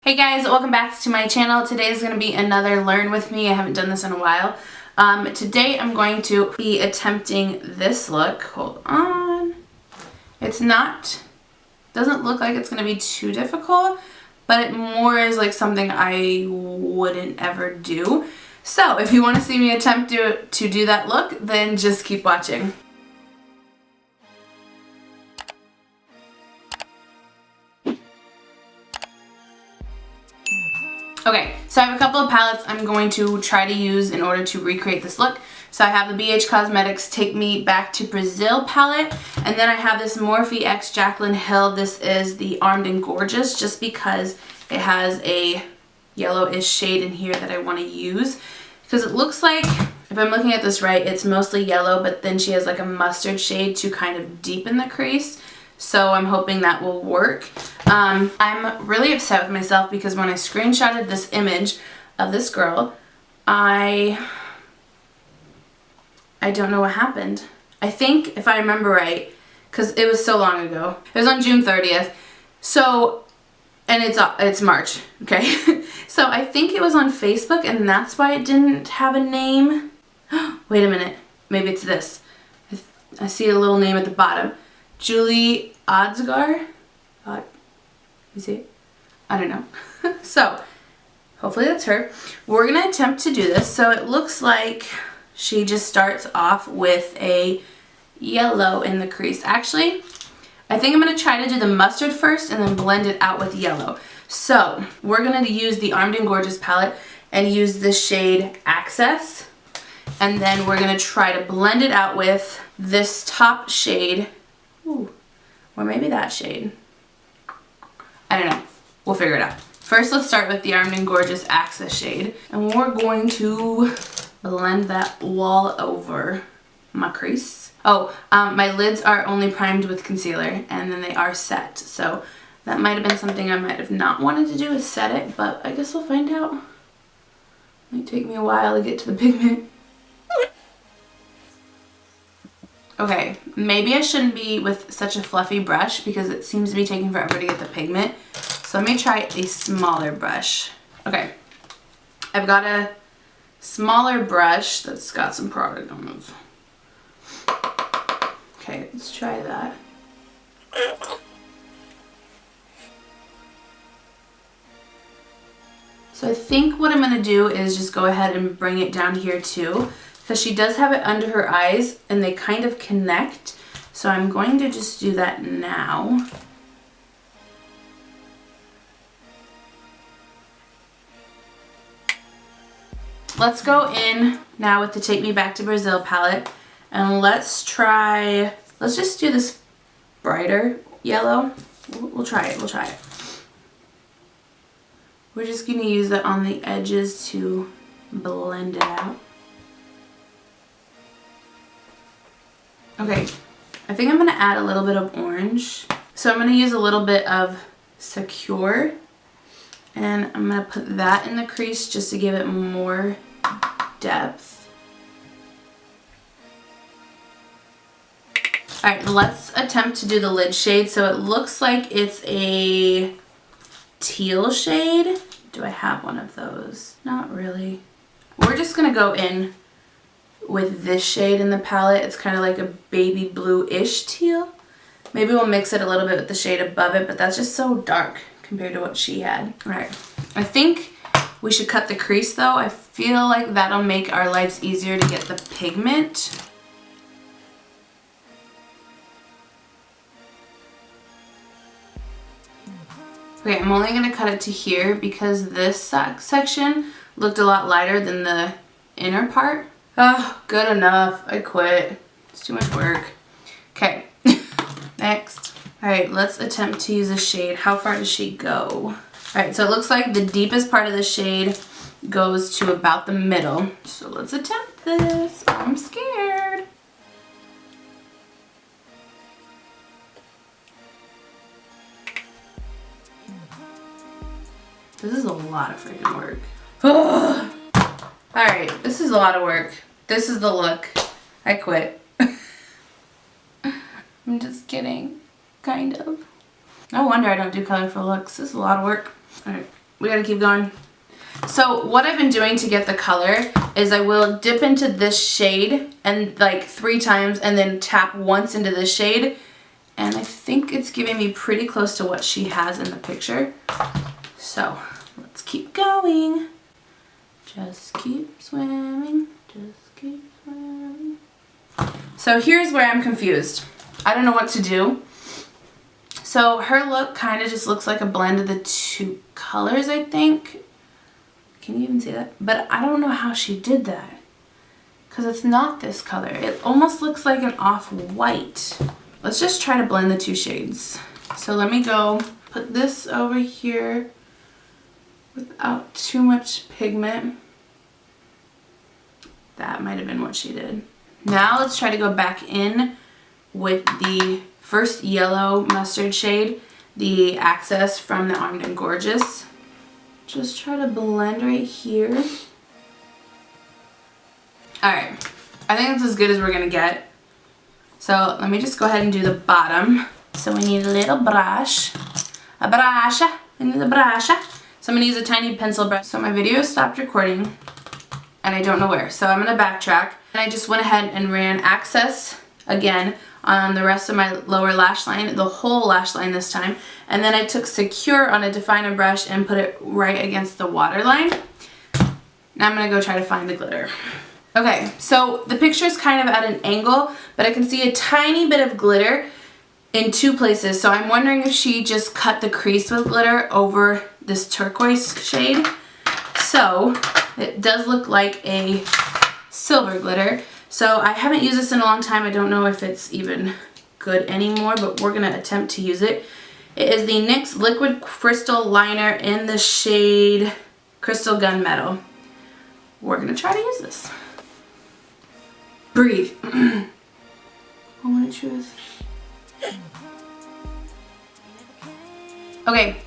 Hey guys, welcome back to my channel. Today is going to be another Learn With Me. I haven't done this in a while. Today I'm going to be attempting this look. Hold on. Doesn't look like it's going to be too difficult, but it more is like something I wouldn't ever do. So if you want to see me attempt to do that look, then just keep watching. Okay, so I have a couple of palettes I'm going to try to use in order to recreate this look. So I have the BH Cosmetics Take Me Back to Brazil palette, and then I have this Morphe X Jaclyn Hill. This is the Armed and Gorgeous, just because it has a yellowish shade in here that I want to use. Because it looks like, if I'm looking at this right, it's mostly yellow, but then she has like a mustard shade to kind of deepen the crease. So I'm hoping that will work. I'm really upset with myself because when I screenshotted this image of this girl, I don't know what happened. I think, if I remember right, because it was so long ago, it was on June 30th. So, and it's March, okay? So I think it was on Facebook and that's why it didn't have a name. Wait a minute, maybe it's this. I see a little name at the bottom. Julie Odsgar? You see it? I don't know. So, hopefully that's her. We're going to attempt to do this. So it looks like she just starts off with a yellow in the crease. Actually, I think I'm going to try to do the mustard first and then blend it out with yellow. So, we're going to use the Armed and Gorgeous palette and use the shade Access. And then we're going to try to blend it out with this top shade. Ooh, or maybe that shade. I don't know. We'll figure it out. First, let's start with the Armed and Gorgeous Access shade. And we're going to blend that all over my crease. Oh, my lids are only primed with concealer and then they are set. So that might have been something I might have not wanted to do, is set it, but I guess we'll find out. Might take me a while to get to the pigment. Okay, maybe I shouldn't be with such a fluffy brush because it seems to be taking forever to get the pigment. So let me try a smaller brush. Okay, I've got a smaller brush that's got some product on it. Okay, let's try that. So I think what I'm going to do is just go ahead and bring it down here too, because she does have it under her eyes and they kind of connect. So I'm going to just do that now. Let's go in now with the Take Me Back to Brazil palette and let's just do this brighter yellow. We'll try it. We're just going to use it on the edges to blend it out. Okay, I think I'm going to add a little bit of orange. So I'm going to use a little bit of Secure, and I'm going to put that in the crease just to give it more depth. Alright, let's attempt to do the lid shade. So it looks like it's a teal shade. Do I have one of those? Not really. We're just going to go in with this shade in the palette. It's kind of like a baby blue-ish teal. Maybe we'll mix it a little bit with the shade above it, but that's just so dark compared to what she had. Alright, I think we should cut the crease though. I feel like that'll make our lives easier to get the pigment. Okay, I'm only going to cut it to here because this section looked a lot lighter than the inner part. Oh, good enough. I quit. It's too much work. Okay, next. Alright, let's attempt to use a shade. How far does she go? Alright, so it looks like the deepest part of the shade goes to about the middle. So let's attempt this. I'm scared. This is a lot of freaking work. Alright, this is a lot of work. This is the look. I quit. I'm just kidding. Kind of. No wonder I don't do colorful looks. This is a lot of work. Alright, we gotta keep going. So what I've been doing to get the color is I will dip into this shade and like 3 times and then tap once into this shade. And I think it's giving me pretty close to what she has in the picture. So let's keep going. Just keep swimming, just keep swimming. So here's where I'm confused. I don't know what to do. So her look kind of just looks like a blend of the 2 colors, I think. Can you even see that? But I don't know how she did that, because it's not this color. It almost looks like an off-white. Let's just try to blend the 2 shades. So let me go put this over here without too much pigment. That might have been what she did. Now let's try to go back in with the first yellow mustard shade, the Access from the Armed and Gorgeous. Just try to blend right here. Alright, I think that's as good as we're gonna get. So let me just go ahead and do the bottom. So we need a little brush. A brush. We need a brush. So I'm gonna use a tiny pencil brush. So my video stopped recording and I don't know where. So I'm gonna backtrack. And I just went ahead and ran Access again on the rest of my lower lash line, the whole lash line this time. And then I took Secure on a definer brush and put it right against the waterline. Now I'm gonna go try to find the glitter. Okay, so the picture is kind of at an angle, but I can see a tiny bit of glitter in 2 places. So I'm wondering if she just cut the crease with glitter over this turquoise shade. So it does look like a silver glitter. So I haven't used this in a long time. I don't know if it's even good anymore, but we're gonna attempt to use it. It is the NYX Liquid Crystal Liner in the shade Crystal Gunmetal. We're gonna try to use this. Breathe. Moment of truth. Okay,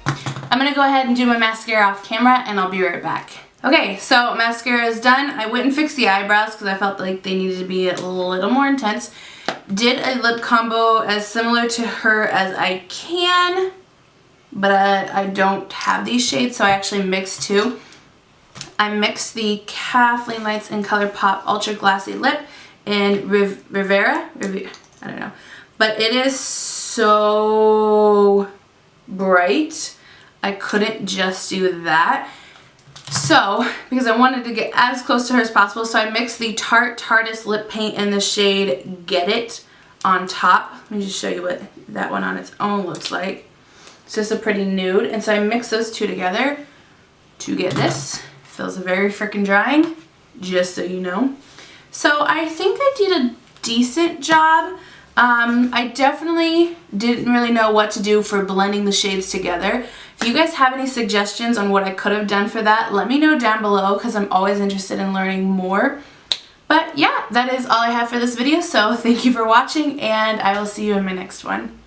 I'm gonna go ahead and do my mascara off camera and I'll be right back. Okay, so mascara is done. I went and fixed the eyebrows because I felt like they needed to be a little more intense. Did a lip combo as similar to her as I can, but I don't have these shades, so I actually mixed 2. I mixed the Kathleen Lights in ColourPop Ultra Glassy Lip in Rivera, I don't know. But it is so bright, I couldn't just do that. So, because I wanted to get as close to her as possible, so I mixed the Tarte Tarteist Lip Paint in the shade Get It on top. Let me just show you what that one on its own looks like. It's just a pretty nude, and so I mixed those 2 together to get this. Feels very freaking drying, just so you know. So I think I did a decent job. I definitely didn't really know what to do for blending the shades together. If you guys have any suggestions on what I could have done for that, let me know down below because I'm always interested in learning more. But yeah, that is all I have for this video, so thank you for watching and I will see you in my next one.